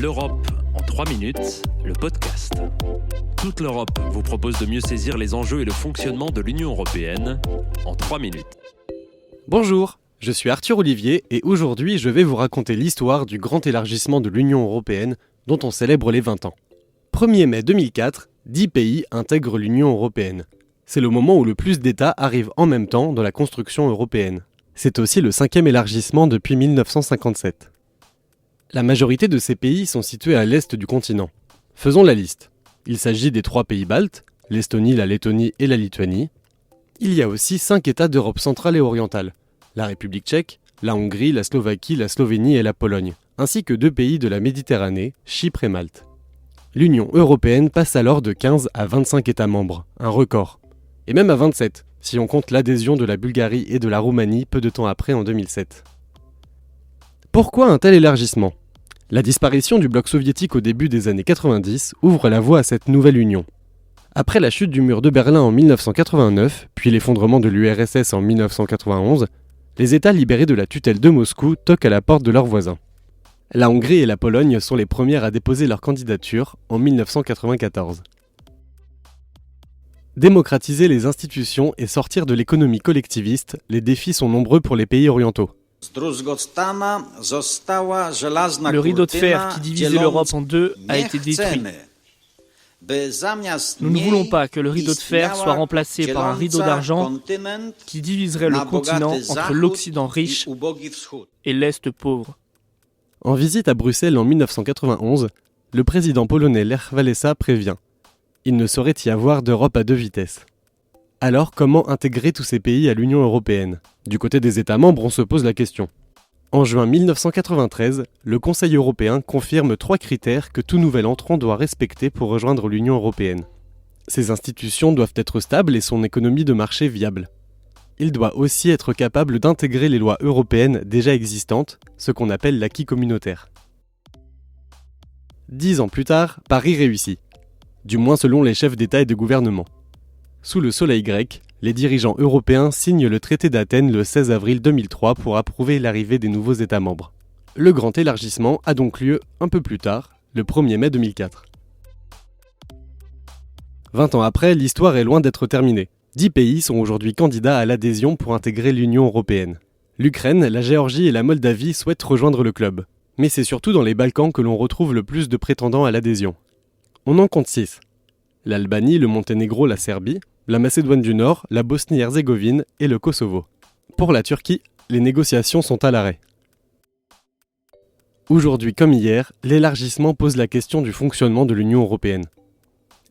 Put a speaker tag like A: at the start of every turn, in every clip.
A: L'Europe en 3 minutes, le podcast. Toute l'Europe vous propose de mieux saisir les enjeux et le fonctionnement de l'Union européenne en 3 minutes.
B: Bonjour, je suis Arthur Olivier et aujourd'hui je vais vous raconter l'histoire du grand élargissement de l'Union européenne dont on célèbre les 20 ans. 1er mai 2004, 10 pays intègrent l'Union européenne. C'est le moment où le plus d'États arrivent en même temps dans la construction européenne. C'est aussi le 5e élargissement depuis 1957. La majorité de ces pays sont situés à l'est du continent. Faisons la liste. Il s'agit des 3 pays baltes, l'Estonie, la Lettonie et la Lituanie. Il y a aussi 5 États d'Europe centrale et orientale, la République tchèque, la Hongrie, la Slovaquie, la Slovénie et la Pologne, ainsi que 2 pays de la Méditerranée, Chypre et Malte. L'Union européenne passe alors de 15 à 25 États membres, un record. Et même à 27, si on compte l'adhésion de la Bulgarie et de la Roumanie peu de temps après en 2007. Pourquoi un tel élargissement ? La disparition du bloc soviétique au début des années 90 ouvre la voie à cette nouvelle union. Après la chute du mur de Berlin en 1989, puis l'effondrement de l'URSS en 1991, les États libérés de la tutelle de Moscou toquent à la porte de leurs voisins. La Hongrie et la Pologne sont les premières à déposer leur candidature en 1994. Démocratiser les institutions et sortir de l'économie collectiviste, les défis sont nombreux pour les pays orientaux.
C: Le rideau de fer qui divisait l'Europe en deux a été détruit. Nous ne voulons pas que le rideau de fer soit remplacé par un rideau d'argent qui diviserait le continent entre l'Occident riche et l'Est pauvre.
B: En visite à Bruxelles en 1991, le président polonais Lech Wałęsa prévient « Il ne saurait y avoir d'Europe à 2 vitesses ». Alors, comment intégrer tous ces pays à l'Union européenne ? Du côté des États membres, on se pose la question. En juin 1993, le Conseil européen confirme 3 critères que tout nouvel entrant doit respecter pour rejoindre l'Union européenne. Ses institutions doivent être stables et son économie de marché viable. Il doit aussi être capable d'intégrer les lois européennes déjà existantes, ce qu'on appelle l'acquis communautaire. 10 ans plus tard, Paris réussit. Du moins selon les chefs d'État et de gouvernement. Sous le soleil grec, les dirigeants européens signent le traité d'Athènes le 16 avril 2003 pour approuver l'arrivée des nouveaux États membres. Le grand élargissement a donc lieu un peu plus tard, le 1er mai 2004. 20 ans après, l'histoire est loin d'être terminée. 10 pays sont aujourd'hui candidats à l'adhésion pour intégrer l'Union européenne. L'Ukraine, la Géorgie et la Moldavie souhaitent rejoindre le club. Mais c'est surtout dans les Balkans que l'on retrouve le plus de prétendants à l'adhésion. On en compte 6. L'Albanie, le Monténégro, la Serbie, la Macédoine du Nord, la Bosnie-Herzégovine et le Kosovo. Pour la Turquie, les négociations sont à l'arrêt. Aujourd'hui comme hier, l'élargissement pose la question du fonctionnement de l'Union européenne.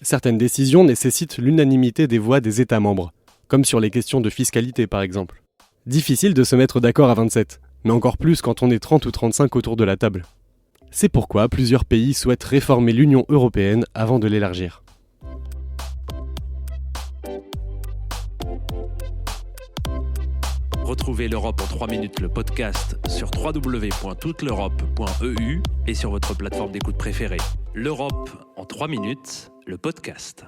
B: Certaines décisions nécessitent l'unanimité des voix des États membres, comme sur les questions de fiscalité par exemple. Difficile de se mettre d'accord à 27, mais encore plus quand on est 30 ou 35 autour de la table. C'est pourquoi plusieurs pays souhaitent réformer l'Union européenne avant de l'élargir.
A: Retrouvez l'Europe en 3 minutes, le podcast sur www.touteleurope.eu et sur votre plateforme d'écoute préférée. L'Europe en 3 minutes, le podcast.